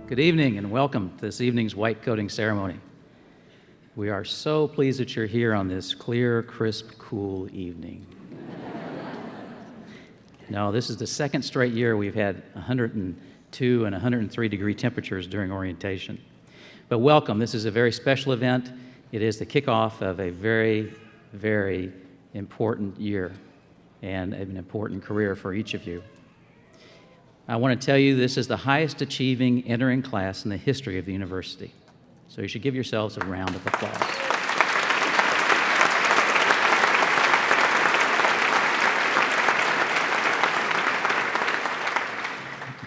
Good evening and welcome to this evening's white coating ceremony. We are so pleased that you're here on this clear, crisp, cool evening. No, this is the second straight year we've had 102 and 103 degree temperatures during orientation. But welcome, this is a very special event. It is the kickoff of a very, very important year and an important career for each of you. I want to tell you this is the highest achieving entering class in the history of the university. So you should give yourselves a round of applause.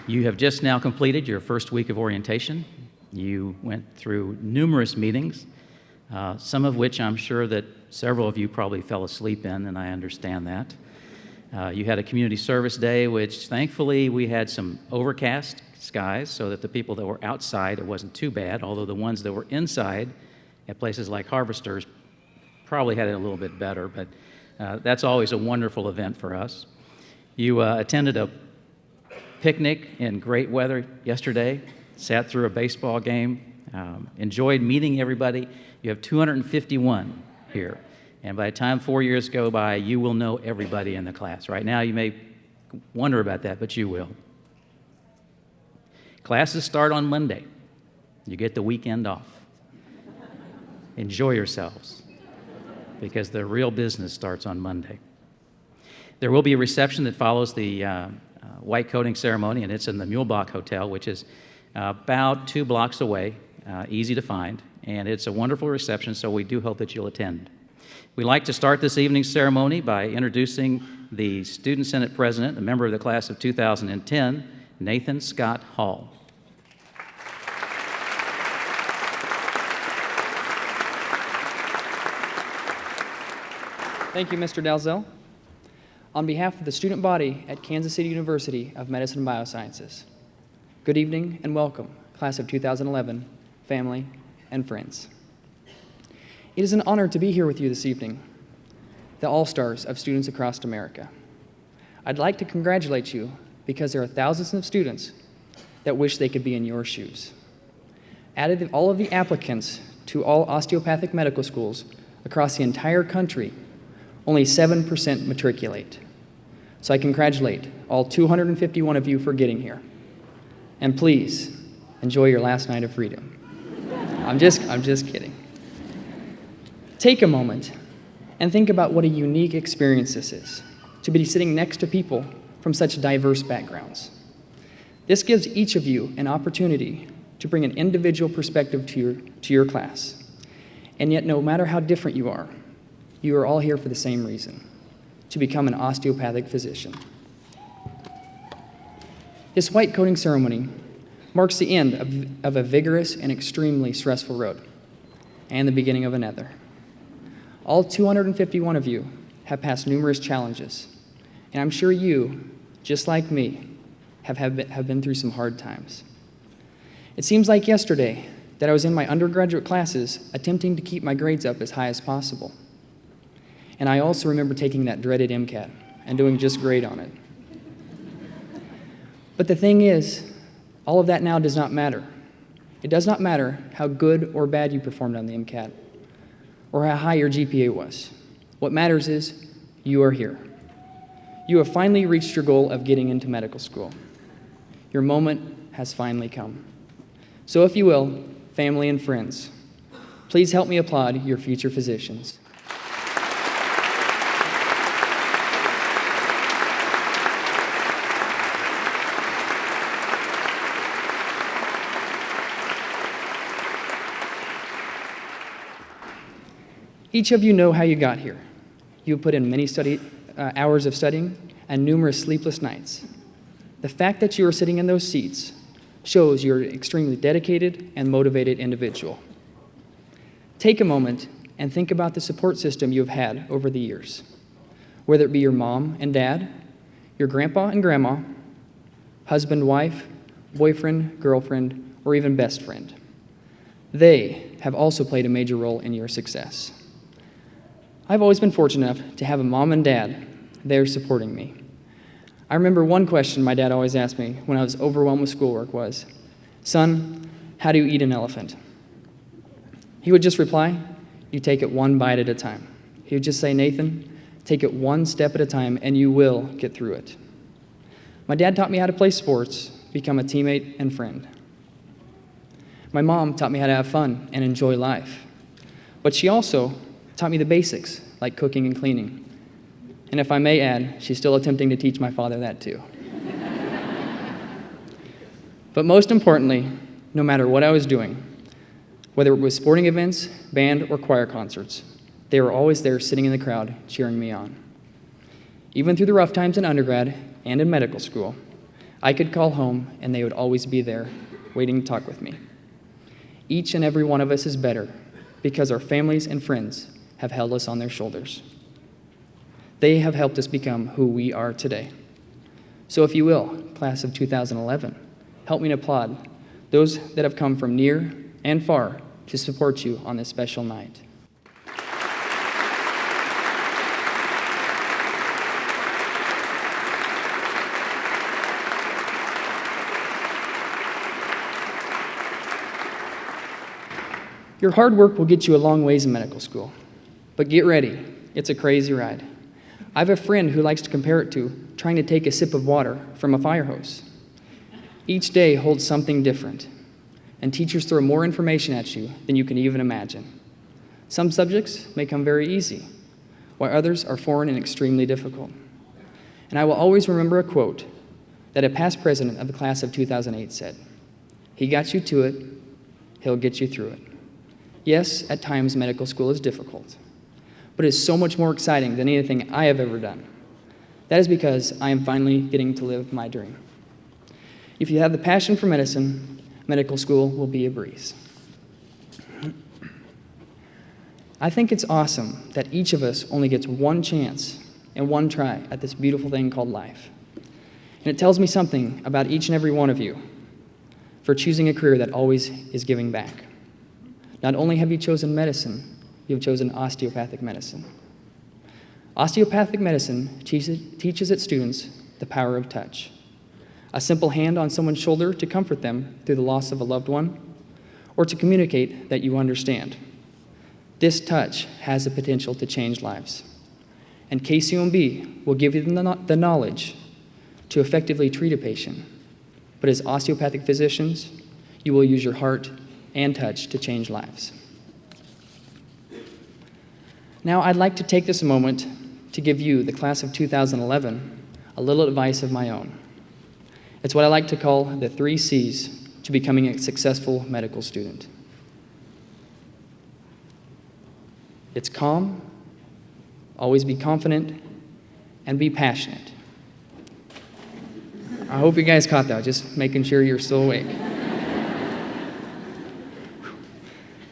You have just now completed your first week of orientation. You went through numerous meetings, some of which I'm sure that several of you probably fell asleep in, and I understand that. You had a community service day, which thankfully we had some overcast skies so that the people that were outside, it wasn't too bad, although the ones that were inside at places like Harvesters probably had it a little bit better, but that's always a wonderful event for us. You attended a picnic in great weather yesterday, sat through a baseball game, enjoyed meeting everybody. You have 251 here. And by the time 4 years go by, you will know everybody in the class. Right now, you may wonder about that, but you will. Classes start on Monday. You get the weekend off. Enjoy yourselves, because the real business starts on Monday. There will be a reception that follows the white coating ceremony, and it's in the Mulebach Hotel, which is about 2 blocks away, easy to find. And it's a wonderful reception, so we do hope that you'll attend. We'd like to start this evening's ceremony by introducing the Student Senate President, a member of the class of 2010, Nathan Scott Hall. Thank you, Mr. Dalzell. On behalf of the student body at Kansas City University of Medicine and Biosciences, good evening and welcome, class of 2011, family, and friends. It is an honor to be here with you this evening, the all-stars of students across America. I'd like to congratulate you because there are thousands of students that wish they could be in your shoes. Out of all of the applicants to all osteopathic medical schools across the entire country, only 7% matriculate. So I congratulate all 251 of you for getting here. And please, enjoy your last night of freedom. I'm just kidding. Take a moment and think about what a unique experience this is, to be sitting next to people from such diverse backgrounds. This gives each of you an opportunity to bring an individual perspective to your class. And yet, no matter how different you are all here for the same reason, to become an osteopathic physician. This white coating ceremony marks the end of a vigorous and extremely stressful road, and the beginning of another. All 251 of you have passed numerous challenges, and I'm sure you, just like me, have been through some hard times. It seems like yesterday that I was in my undergraduate classes attempting to keep my grades up as high as possible. And I also remember taking that dreaded MCAT and doing just great on it. But the thing is, all of that now does not matter. It does not matter how good or bad you performed on the MCAT, or how high your GPA was. What matters is you are here. You have finally reached your goal of getting into medical school. Your moment has finally come. So if you will, family and friends, please help me applaud your future physicians. Each of you know how you got here. You have put in many hours of studying and numerous sleepless nights. The fact that you are sitting in those seats shows you're an extremely dedicated and motivated individual. Take a moment and think about the support system you have had over the years, whether it be your mom and dad, your grandpa and grandma, husband, wife, boyfriend, girlfriend, or even best friend. They have also played a major role in your success. I've always been fortunate enough to have a mom and dad there supporting me. I remember one question my dad always asked me when I was overwhelmed with schoolwork was, "Son, how do you eat an elephant?" He would just reply, "You take it one bite at a time." He would just say, "Nathan, take it one step at a time and you will get through it." My dad taught me how to play sports, become a teammate and friend. My mom taught me how to have fun and enjoy life. But she also taught me the basics, like cooking and cleaning. And if I may add, she's still attempting to teach my father that too. But most importantly, no matter what I was doing, whether it was sporting events, band, or choir concerts, they were always there sitting in the crowd cheering me on. Even through the rough times in undergrad and in medical school, I could call home and they would always be there waiting to talk with me. Each and every one of us is better because our families and friends have held us on their shoulders. They have helped us become who we are today. So if you will, class of 2011, help me applaud those that have come from near and far to support you on this special night. Your hard work will get you a long ways in medical school, but get ready, it's a crazy ride. I have a friend who likes to compare it to trying to take a sip of water from a fire hose. Each day holds something different, and teachers throw more information at you than you can even imagine. Some subjects may come very easy, while others are foreign and extremely difficult. And I will always remember a quote that a past president of the class of 2008 said, "He got you to it, he'll get you through it." Yes, at times medical school is difficult, but it is so much more exciting than anything I have ever done. That is because I am finally getting to live my dream. If you have the passion for medicine, medical school will be a breeze. I think it's awesome that each of us only gets one chance and one try at this beautiful thing called life. And it tells me something about each and every one of you for choosing a career that always is giving back. Not only have you chosen medicine, you have chosen osteopathic medicine. Osteopathic medicine teaches its students the power of touch. A simple hand on someone's shoulder to comfort them through the loss of a loved one, or to communicate that you understand. This touch has the potential to change lives. And KCU will give you the knowledge to effectively treat a patient. But as osteopathic physicians, you will use your heart and touch to change lives. Now, I'd like to take this moment to give you, the class of 2011, a little advice of my own. It's what I like to call the 3 C's to becoming a successful medical student. It's calm, always be confident, and be passionate. I hope you guys caught that, just making sure you're still awake.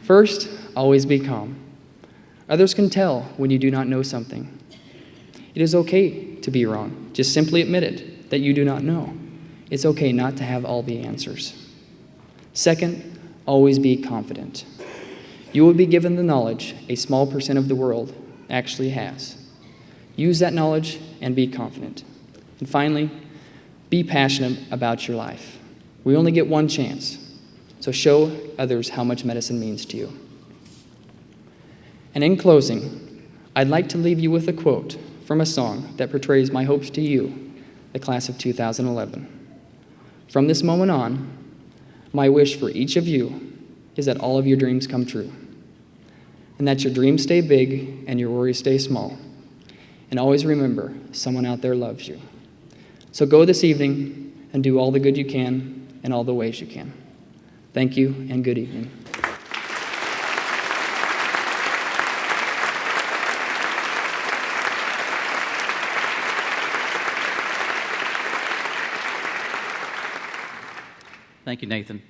First, always be calm. Others can tell when you do not know something. It is okay to be wrong. Just simply admit it, that you do not know. It's okay not to have all the answers. Second, always be confident. You will be given the knowledge a small percent of the world actually has. Use that knowledge and be confident. And finally, be passionate about your life. We only get one chance, so show others how much medicine means to you. And in closing, I'd like to leave you with a quote from a song that portrays my hopes to you, the class of 2011. From this moment on, my wish for each of you is that all of your dreams come true, and that your dreams stay big and your worries stay small. And always remember, someone out there loves you. So go this evening and do all the good you can in all the ways you can. Thank you and good evening. Thank you, Nathan.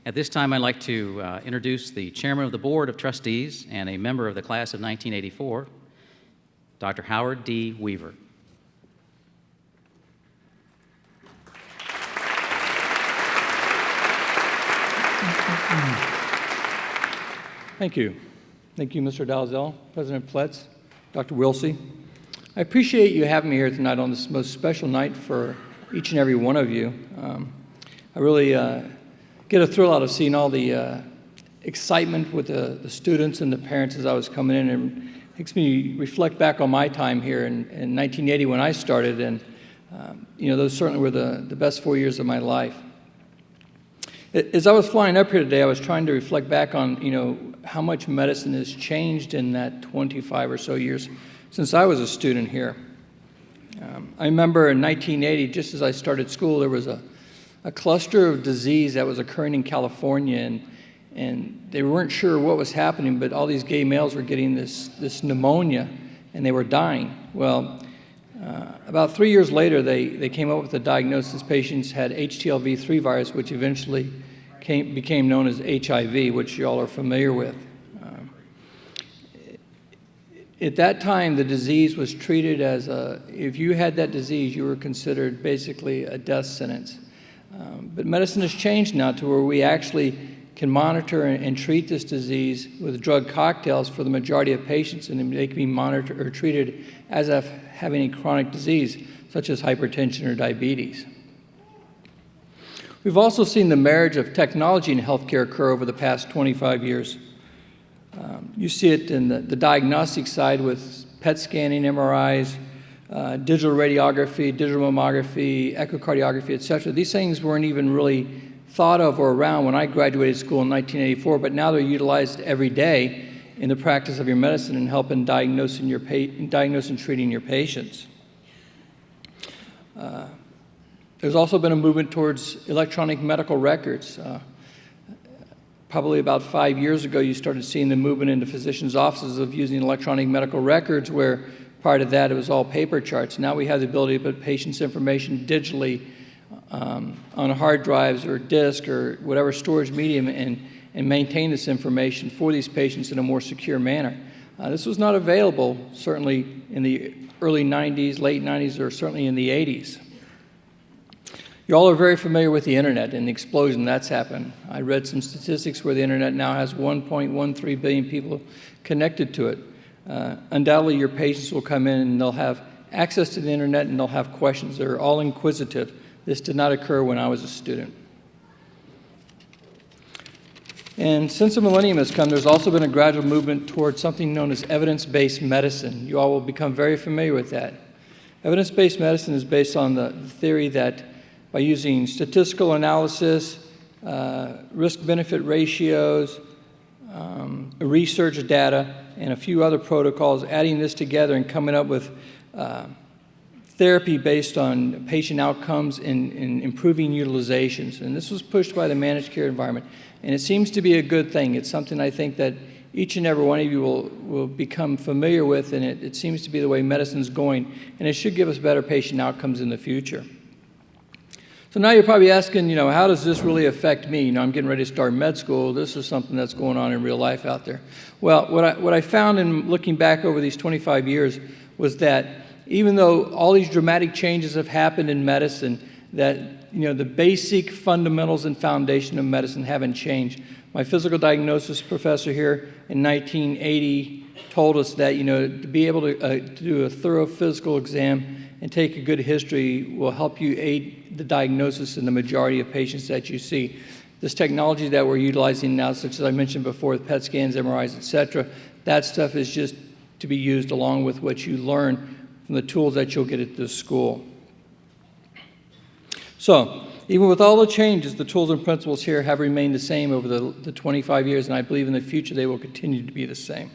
At this time, I'd like to introduce the Chairman of the Board of Trustees and a member of the class of 1984, Dr. Howard D. Weaver. Thank you. Thank you, Mr. Dalzell, President Pletz, Dr. Wilsey. I appreciate you having me here tonight on this most special night for each and every one of you. I really get a thrill out of seeing all the excitement with the students and the parents as I was coming in, and makes me reflect back on my time here in 1980 when I started, and those certainly were the best 4 years of my life. As I was flying up here today, I was trying to reflect back on how much medicine has changed in that 25 or so years since I was a student here. I remember in 1980, just as I started school, there was a cluster of disease that was occurring in California, and they weren't sure what was happening, but all these gay males were getting this pneumonia, and they were dying. Well, about 3 years later, they came up with the diagnosis. Patients had HTLV-3 virus, which eventually became known as HIV, which you all are familiar with. At that time, the disease was treated as if you had that disease, you were considered basically a death sentence. But medicine has changed now to where we actually can monitor and treat this disease with drug cocktails for the majority of patients, and they can be monitored or treated as if having a chronic disease, such as hypertension or diabetes. We've also seen the marriage of technology and healthcare occur over the past 25 years. You see it in the diagnostic side with PET scanning, MRIs, digital radiography, digital mammography, echocardiography, etc. These things weren't even really thought of or around when I graduated school in 1984, but now they're utilized every day in the practice of your medicine and helping diagnose and treating your patients. There's also been a movement towards electronic medical records. Probably about 5 years ago, you started seeing the movement into physicians' offices of using electronic medical records, where prior to that it was all paper charts. Now we have the ability to put patients' information digitally on hard drives or disk or whatever storage medium and maintain this information for these patients in a more secure manner. This was not available certainly in the early 90s, late 90s, or certainly in the 80s. You all are very familiar with the internet and the explosion that's happened. I read some statistics where the internet now has 1.13 billion people connected to it. Undoubtedly, your patients will come in and they'll have access to the internet and they'll have questions. They're all inquisitive. This did not occur when I was a student. And since the millennium has come, there's also been a gradual movement towards something known as evidence-based medicine. You all will become very familiar with that. Evidence-based medicine is based on the theory that by using statistical analysis, risk-benefit ratios, research data, and a few other protocols, adding this together and coming up with therapy based on patient outcomes and improving utilizations. And this was pushed by the managed care environment. And it seems to be a good thing. It's something I think that each and every one of you will become familiar with, and it seems to be the way medicine's going, and it should give us better patient outcomes in the future. So now you're probably asking, how does this really affect me? I'm getting ready to start med school. This is something that's going on in real life out there. Well, what I found in looking back over these 25 years was that even though all these dramatic changes have happened in medicine, that the basic fundamentals and foundation of medicine haven't changed. My physical diagnosis professor here in 1980 told us that to be able to do a thorough physical exam and take a good history will help you aid the diagnosis in the majority of patients that you see. This technology that we're utilizing now, such as I mentioned before, with PET scans, MRIs, etc., that stuff is just to be used along with what you learn from the tools that you'll get at this school. So, even with all the changes, the tools and principles here have remained the same over the 25 years, and I believe in the future they will continue to be the same.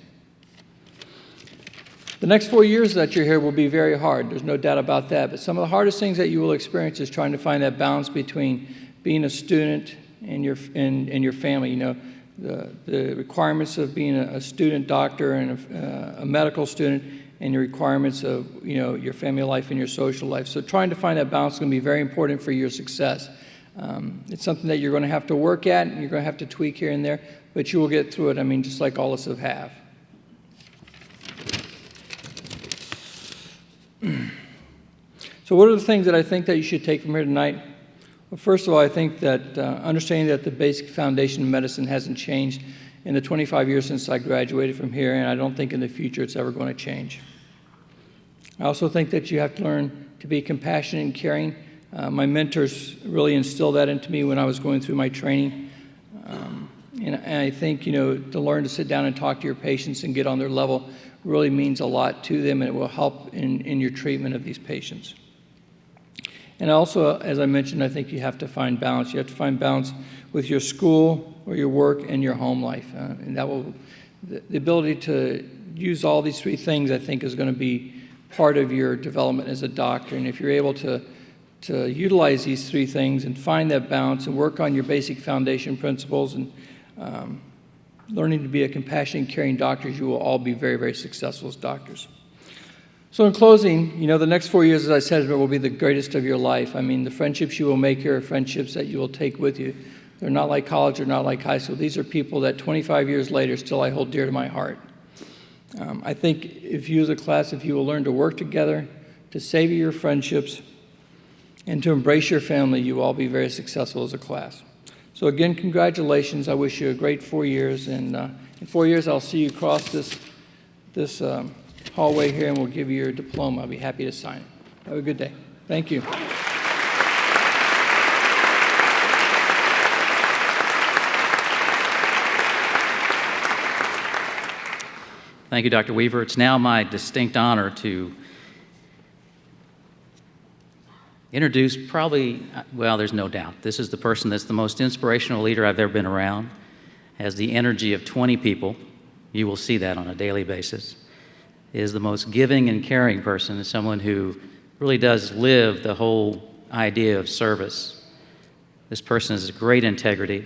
The next 4 years that you're here will be very hard. There's no doubt about that. But some of the hardest things that you will experience is trying to find that balance between being a student and your family. The requirements of being a student doctor and a medical student, and your requirements of your family life and your social life. So trying to find that balance is going to be very important for your success. It's something that you're going to have to work at, and you're going to have to tweak here and there, but you will get through it. Just like all of us have. So what are the things that I think that you should take from here tonight? Well, first of all, I think that understanding that the basic foundation of medicine hasn't changed in the 25 years since I graduated from here, and I don't think in the future it's ever going to change. I also think that you have to learn to be compassionate and caring My mentors really instilled that into me when I was going through my training. And I think, to learn to sit down and talk to your patients and get on their level really means a lot to them, and it will help in your treatment of these patients. And also, as I mentioned, I think you have to find balance. You have to find balance with your school or your work and your home life. And that will, the ability to use all these three things, I think, is going to be part of your development as a doctor. And if you're able to utilize these three things and find that balance and work on your basic foundation principles and learning to be a compassionate, caring doctor, you will all be very, very successful as doctors. So in closing, the next 4 years, as I said, will be the greatest of your life. I mean, the friendships you will make here are friendships that you will take with you. They're not like college, they're not like high school. These are people that 25 years later still I hold dear to my heart. I think if you as a class, if you will learn to work together, to savor your friendships, and to embrace your family, you will all be very successful as a class. So again, congratulations. I wish you a great 4 years. And in 4 years, I'll see you across this hallway here, and we'll give you your diploma. I'll be happy to sign it. Have a good day. Thank you. Thank you, Dr. Weaver. It's now my distinct honor to introduce there's no doubt, this is the person that's the most inspirational leader I've ever been around, has the energy of 20 people. You will see that on a daily basis. Is the most giving and caring person, is someone who really does live the whole idea of service. This person has great integrity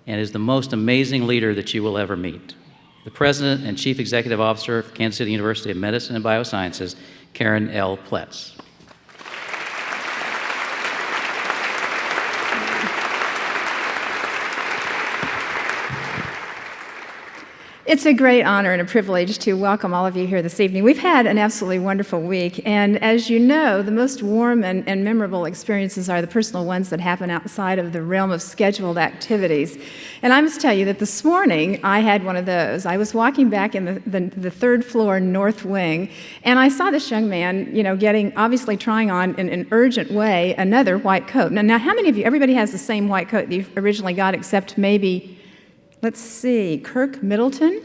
and is the most amazing leader that you will ever meet. The President and Chief Executive Officer of Kansas City University of Medicine and Biosciences, Karen L. Pletz. It's a great honor and a privilege to welcome all of you here this evening. We've had an absolutely wonderful week, and as you know, the most warm and memorable experiences are the personal ones that happen outside of the realm of scheduled activities. And I must tell you that this morning I had one of those. I was walking back in the third floor north wing, and I saw this young man, obviously trying on in an urgent way another white coat. Now, how many of you, everybody has the same white coat that you originally got except maybe, let's see, Kirk Middleton?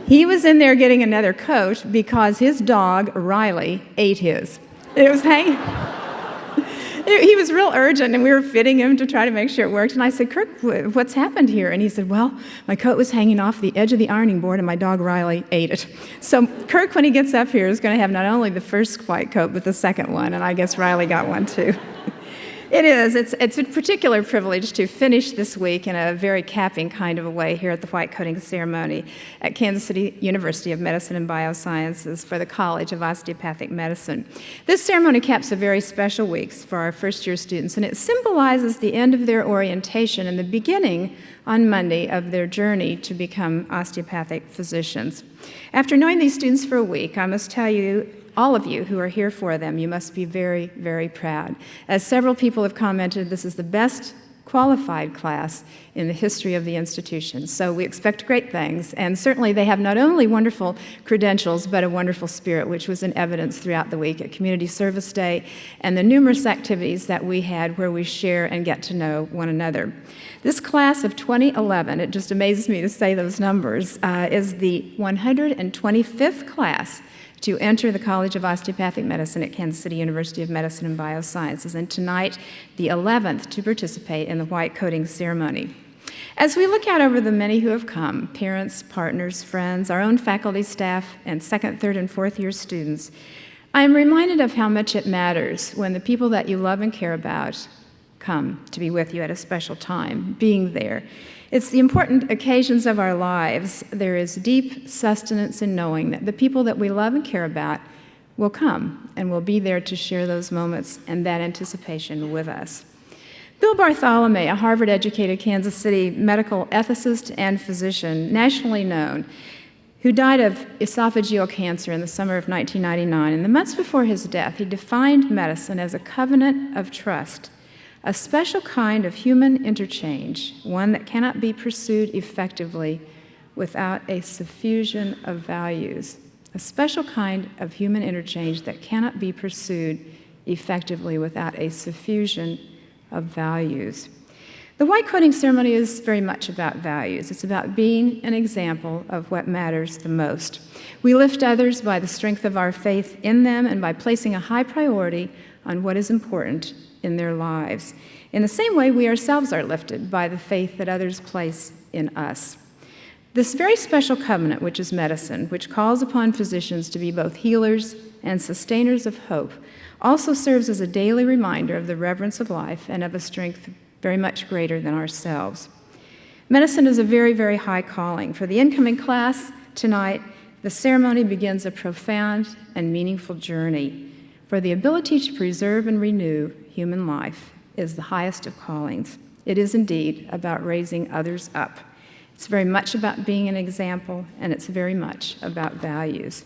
He was in there getting another coat because his dog, Riley, ate his. It was hanging. He was real urgent, and we were fitting him to try to make sure it worked. And I said, Kirk, what's happened here? And he said, well, my coat was hanging off the edge of the ironing board, and my dog, Riley, ate it. So Kirk, when he gets up here, is going to have not only the first white coat, but the second one, and I guess Riley got one too. It is. It's a particular privilege to finish this week in a very capping kind of a way here at the white coating ceremony at Kansas City University of Medicine and Biosciences for the College of Osteopathic Medicine. This ceremony caps a very special week for our first-year students, and it symbolizes the end of their orientation and the beginning on Monday of their journey to become osteopathic physicians. After knowing these students for a week, I must tell you, all of you who are here for them, you must be very, very proud. As several people have commented, this is the best qualified class in the history of the institution. So we expect great things, and certainly they have not only wonderful credentials, but a wonderful spirit, which was in evidence throughout the week at Community Service Day and the numerous activities that we had where we share and get to know one another. This class of 2011, it just amazes me to say those numbers, is the 125th class to enter the College of Osteopathic Medicine at Kansas City University of Medicine and Biosciences, and tonight, the 11th to participate in the white coating ceremony. As we look out over the many who have come, parents, partners, friends, our own faculty, staff, and second, third, and fourth year students, I am reminded of how much it matters when the people that you love and care about come to be with you at a special time, being there. It's the important occasions of our lives. There is deep sustenance in knowing that the people that we love and care about will come and will be there to share those moments and that anticipation with us. Bill Bartholomew, a Harvard-educated Kansas City medical ethicist and physician, nationally known, who died of esophageal cancer in the summer of 1999. In the months before his death, he defined medicine as a covenant of trust, a special kind of human interchange, one that cannot be pursued effectively without a suffusion of values. A special kind of human interchange that cannot be pursued effectively without a suffusion of values. The white coating ceremony is very much about values. It's about being an example of what matters the most. We lift others by the strength of our faith in them and by placing a high priority on what is important in their lives. In the same way, we ourselves are lifted by the faith that others place in us. This very special covenant, which is medicine, which calls upon physicians to be both healers and sustainers of hope, also serves as a daily reminder of the reverence of life and of a strength very much greater than ourselves. Medicine is a very, very high calling. For the incoming class tonight, the ceremony begins a profound and meaningful journey, for the ability to preserve and renew human life is the highest of callings. It is indeed about raising others up. It's very much about being an example, and it's very much about values.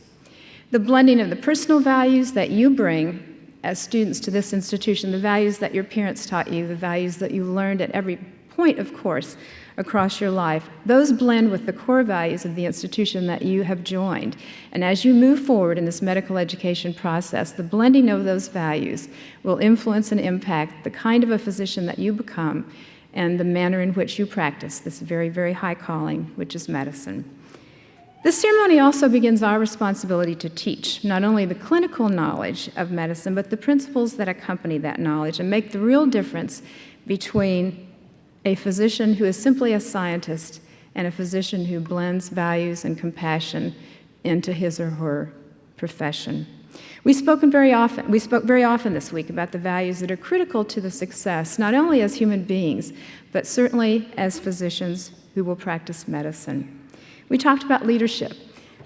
The blending of the personal values that you bring as students to this institution, the values that your parents taught you, the values that you learned at every point, of course, across your life, those blend with the core values of the institution that you have joined. And as you move forward in this medical education process, the blending of those values will influence and impact the kind of a physician that you become and the manner in which you practice this very, very high calling, which is medicine. This ceremony also begins our responsibility to teach not only the clinical knowledge of medicine, but the principles that accompany that knowledge and make the real difference between a physician who is simply a scientist and a physician who blends values and compassion into his or her profession. We spoke very often this week about the values that are critical to the success, not only as human beings, but certainly as physicians who will practice medicine. We talked about leadership.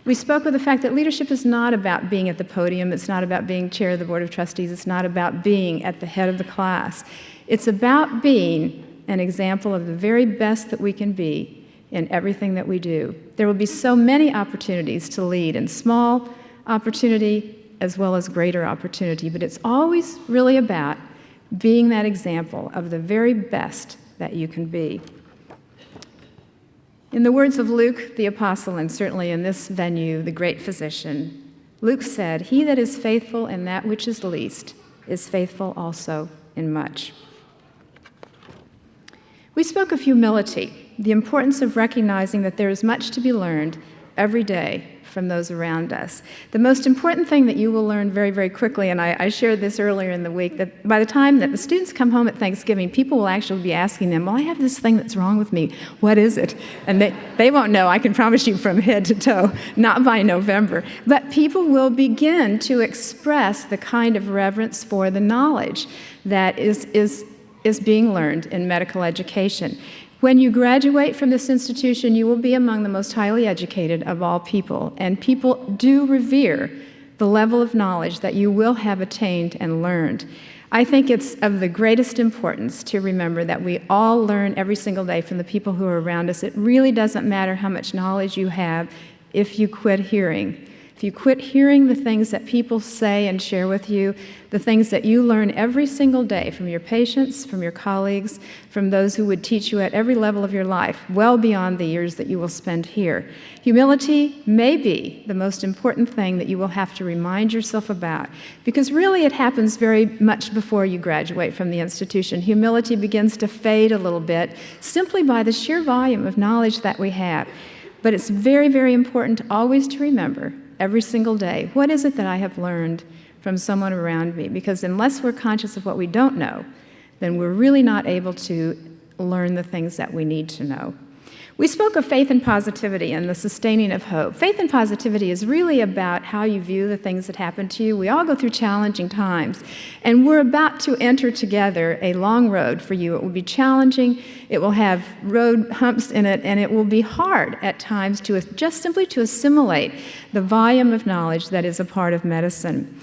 We spoke of the fact that leadership is not about being at the podium. It's not about being chair of the Board of Trustees. It's not about being at the head of the class. It's about being an example of the very best that we can be in everything that we do. There will be so many opportunities to lead, in small opportunity as well as greater opportunity, but it's always really about being that example of the very best that you can be. In the words of Luke the apostle, and certainly in this venue, the great physician, Luke said, "He that is faithful in that which is least is faithful also in much." We spoke of humility, the importance of recognizing that there is much to be learned every day from those around us. The most important thing that you will learn very, very quickly, and I shared this earlier in the week, that by the time that the students come home at Thanksgiving, people will actually be asking them, "Well, I have this thing that's wrong with me. What is it?" And they won't know, I can promise you, from head to toe, not by November. But people will begin to express the kind of reverence for the knowledge that is being learned in medical education. When you graduate from this institution, you will be among the most highly educated of all people, and people do revere the level of knowledge that you will have attained and learned. I think it's of the greatest importance to remember that we all learn every single day from the people who are around us. It really doesn't matter how much knowledge you have if you quit hearing. If you quit hearing the things that people say and share with you, the things that you learn every single day from your patients, from your colleagues, from those who would teach you at every level of your life, well beyond the years that you will spend here. Humility may be the most important thing that you will have to remind yourself about, because really it happens very much before you graduate from the institution. Humility begins to fade a little bit simply by the sheer volume of knowledge that we have. But it's very, very important always to remember every single day, what is it that I have learned from someone around me? Because unless we're conscious of what we don't know, then we're really not able to learn the things that we need to know. We spoke of faith and positivity and the sustaining of hope. Faith and positivity is really about how you view the things that happen to you. We all go through challenging times, and we're about to enter together a long road for you. It will be challenging, it will have road humps in it, and it will be hard at times to just simply to assimilate the volume of knowledge that is a part of medicine.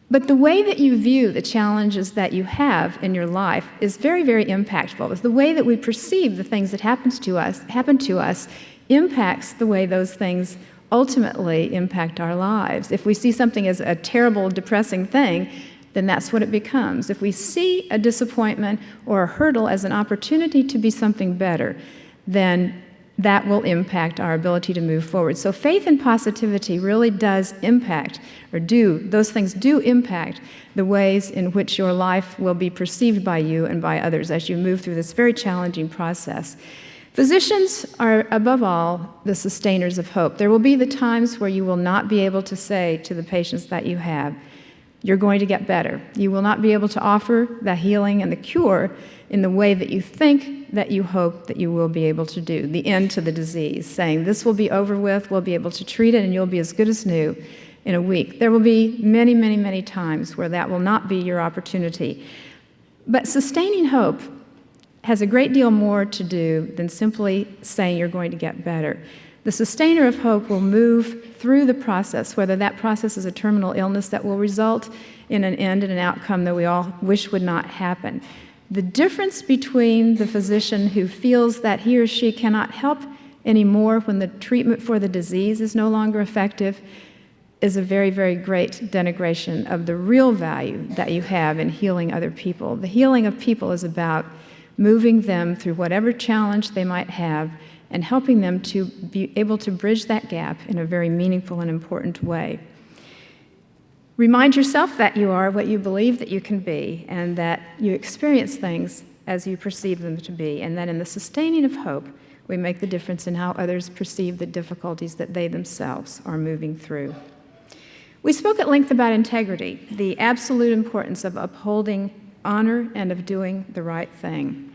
But the way that you view the challenges that you have in your life is very, very impactful. It's the way that we perceive the things that happen to us impacts the way those things ultimately impact our lives. If we see something as a terrible, depressing thing, then that's what it becomes. If we see a disappointment or a hurdle as an opportunity to be something better, then that will impact our ability to move forward. So faith and positivity really does impact, those things do impact the ways in which your life will be perceived by you and by others as you move through this very challenging process. Physicians are, above all, the sustainers of hope. There will be the times where you will not be able to say to the patients that you have, you're going to get better. You will not be able to offer the healing and the cure in the way that you think, that you hope that you will be able to do, the end to the disease, saying this will be over with, we'll be able to treat it, and you'll be as good as new in a week. There will be many, many, many times where that will not be your opportunity. But sustaining hope has a great deal more to do than simply saying you're going to get better. The sustainer of hope will move through the process, whether that process is a terminal illness that will result in an end and an outcome that we all wish would not happen. The difference between the physician who feels that he or she cannot help anymore when the treatment for the disease is no longer effective is a very, very great denigration of the real value that you have in healing other people. The healing of people is about moving them through whatever challenge they might have and helping them to be able to bridge that gap in a very meaningful and important way. Remind yourself that you are what you believe that you can be, and that you experience things as you perceive them to be, and that in the sustaining of hope, we make the difference in how others perceive the difficulties that they themselves are moving through. We spoke at length about integrity, the absolute importance of upholding honor and of doing the right thing.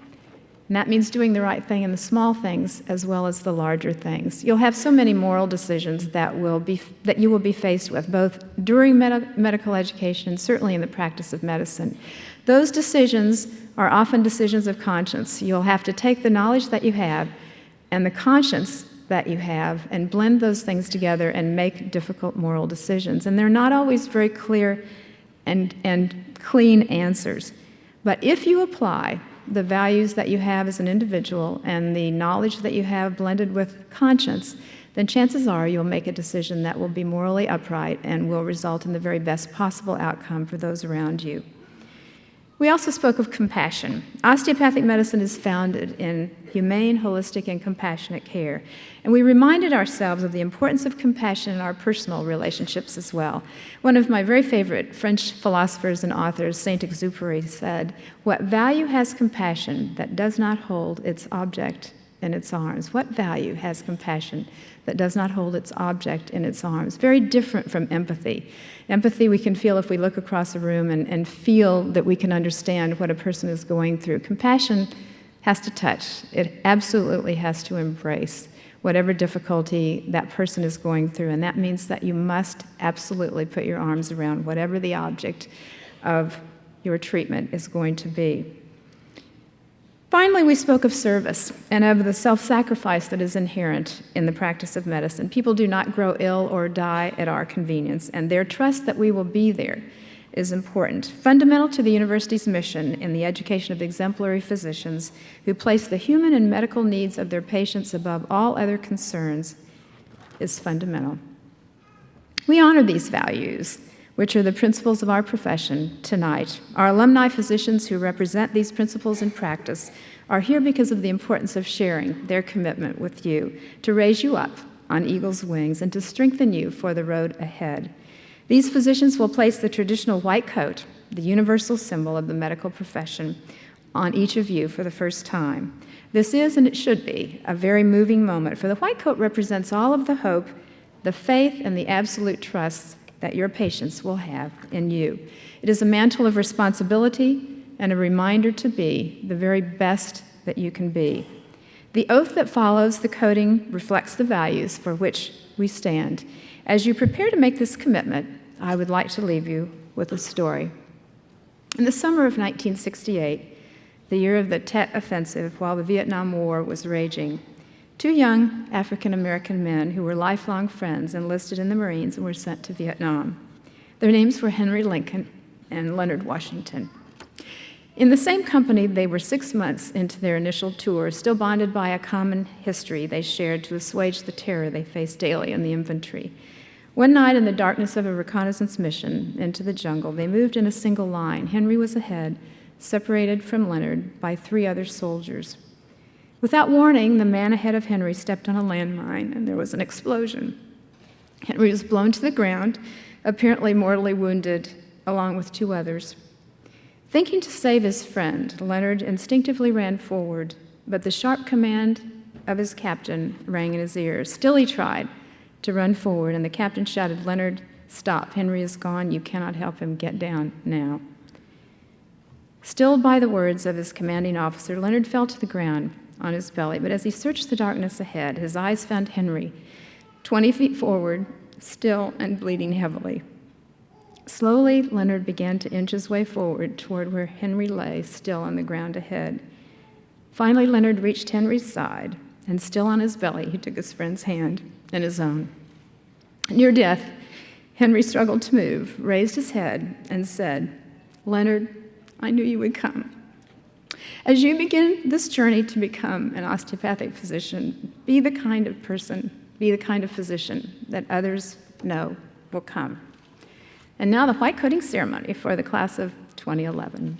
And that means doing the right thing in the small things as well as the larger things. You'll have so many moral decisions that you will be faced with, both during medical education and certainly in the practice of medicine. Those decisions are often decisions of conscience. You'll have to take the knowledge that you have and the conscience that you have and blend those things together and make difficult moral decisions. And they're not always very clear and clean answers. But if you apply the values that you have as an individual and the knowledge that you have blended with conscience, then chances are you'll make a decision that will be morally upright and will result in the very best possible outcome for those around you. We also spoke of compassion. Osteopathic medicine is founded in humane, holistic, and compassionate care. And we reminded ourselves of the importance of compassion in our personal relationships as well. One of my very favorite French philosophers and authors, Saint-Exupéry, said, "What value has compassion that does not hold its object in its arms?" What value has compassion that does not hold its object in its arms? Very different from empathy. Empathy we can feel if we look across a room and feel that we can understand what a person is going through. Compassion has to touch. It absolutely has to embrace whatever difficulty that person is going through, and that means that you must absolutely put your arms around whatever the object of your treatment is going to be. Finally, we spoke of service and of the self-sacrifice that is inherent in the practice of medicine. People do not grow ill or die at our convenience, and their trust that we will be there is important. Fundamental to the university's mission in the education of exemplary physicians who place the human and medical needs of their patients above all other concerns is fundamental. We honor these values, which are the principles of our profession, tonight. Our alumni physicians who represent these principles in practice are here because of the importance of sharing their commitment with you to raise you up on eagle's wings and to strengthen you for the road ahead. These physicians will place the traditional white coat, the universal symbol of the medical profession, on each of you for the first time. This is, and it should be, a very moving moment, for the white coat represents all of the hope, the faith, and the absolute trust that your patients will have in you. It is a mantle of responsibility and a reminder to be the very best that you can be. The oath that follows the coating reflects the values for which we stand. As you prepare to make this commitment, I would like to leave you with a story. In the summer of 1968, the year of the Tet Offensive, while the Vietnam War was raging, two young African-American men who were lifelong friends enlisted in the Marines and were sent to Vietnam. Their names were Henry Lincoln and Leonard Washington. In the same company, they were 6 months into their initial tour, still bonded by a common history they shared to assuage the terror they faced daily in the infantry. One night, in the darkness of a reconnaissance mission into the jungle, they moved in a single line. Henry was ahead, separated from Leonard by 3 other soldiers. Without warning, the man ahead of Henry stepped on a landmine, and there was an explosion. Henry was blown to the ground, apparently mortally wounded, along with 2 others. Thinking to save his friend, Leonard instinctively ran forward, but the sharp command of his captain rang in his ears. Still he tried to run forward, and the captain shouted, "Leonard, stop. Henry is gone. You cannot help him. Get down now." Stilled by the words of his commanding officer, Leonard fell to the ground on his belly, but as he searched the darkness ahead, his eyes found Henry, 20 feet forward, still and bleeding heavily. Slowly, Leonard began to inch his way forward toward where Henry lay, still on the ground ahead. Finally, Leonard reached Henry's side, and still on his belly, he took his friend's hand in his own. Near death, Henry struggled to move, raised his head, and said, "Leonard, I knew you would come." As you begin this journey to become an osteopathic physician, be the kind of person, be the kind of physician that others know will come. And now the white coating ceremony for the class of 2011.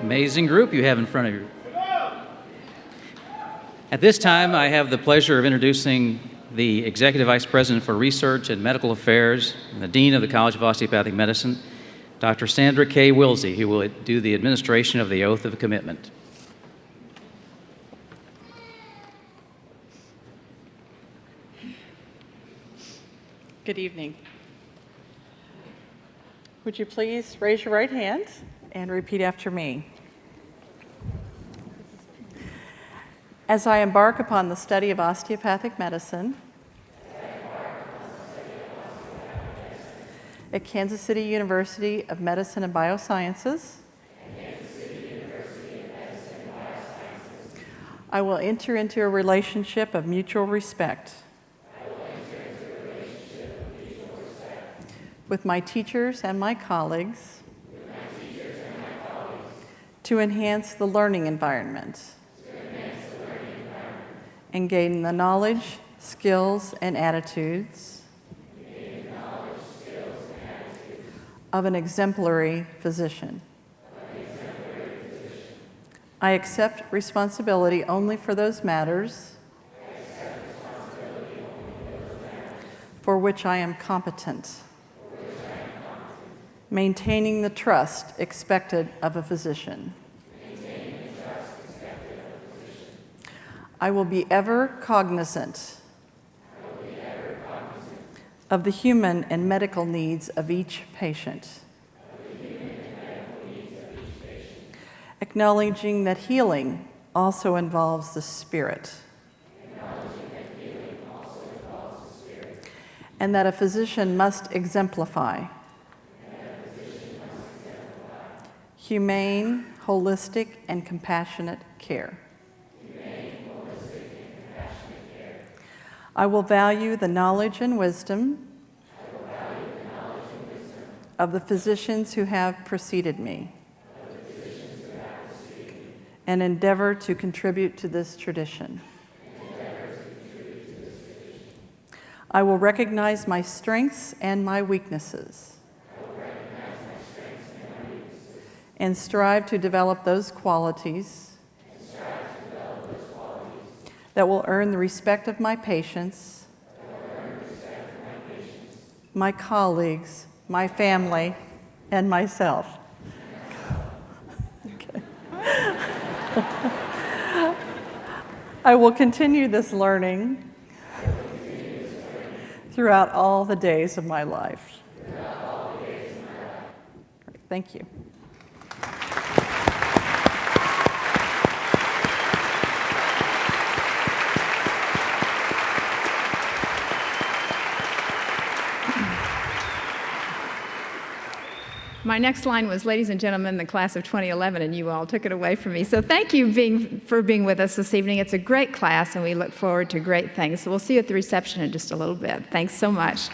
Amazing group you have in front of you. At this time, I have the pleasure of introducing the Executive Vice President for Research and Medical Affairs and the Dean of the College of Osteopathic Medicine, Dr. Sandra K. Wilsey, who will do the administration of the Oath of Commitment. Good evening. Would you please raise your right hand and repeat after me? As I embark upon the study of osteopathic medicine at Kansas City University of Medicine and Biosciences, I will enter into a relationship of mutual respect with my teachers and my colleagues to enhance the learning environment and gain the knowledge, skills, and attitudes of an exemplary physician. I accept responsibility only for those matters for which I am competent, maintaining the trust expected of a physician. I will be ever cognizant of the human and medical needs of each patient, acknowledging that healing also involves the spirit, and that a physician must exemplify humane, holistic, and compassionate care. I will value the knowledge and wisdom of the physicians who have preceded me and endeavor to contribute to this tradition. I will recognize my strengths and my weaknesses and strive to develop those qualities that will earn the respect of my patients, my colleagues, my family, and myself. Okay. I will continue this learning throughout all the days of my life. Thank you. My next line was, ladies and gentlemen, the class of 2011, and you all took it away from me. So thank you for being with us this evening. It's a great class, and we look forward to great things. So we'll see you at the reception in just a little bit. Thanks so much.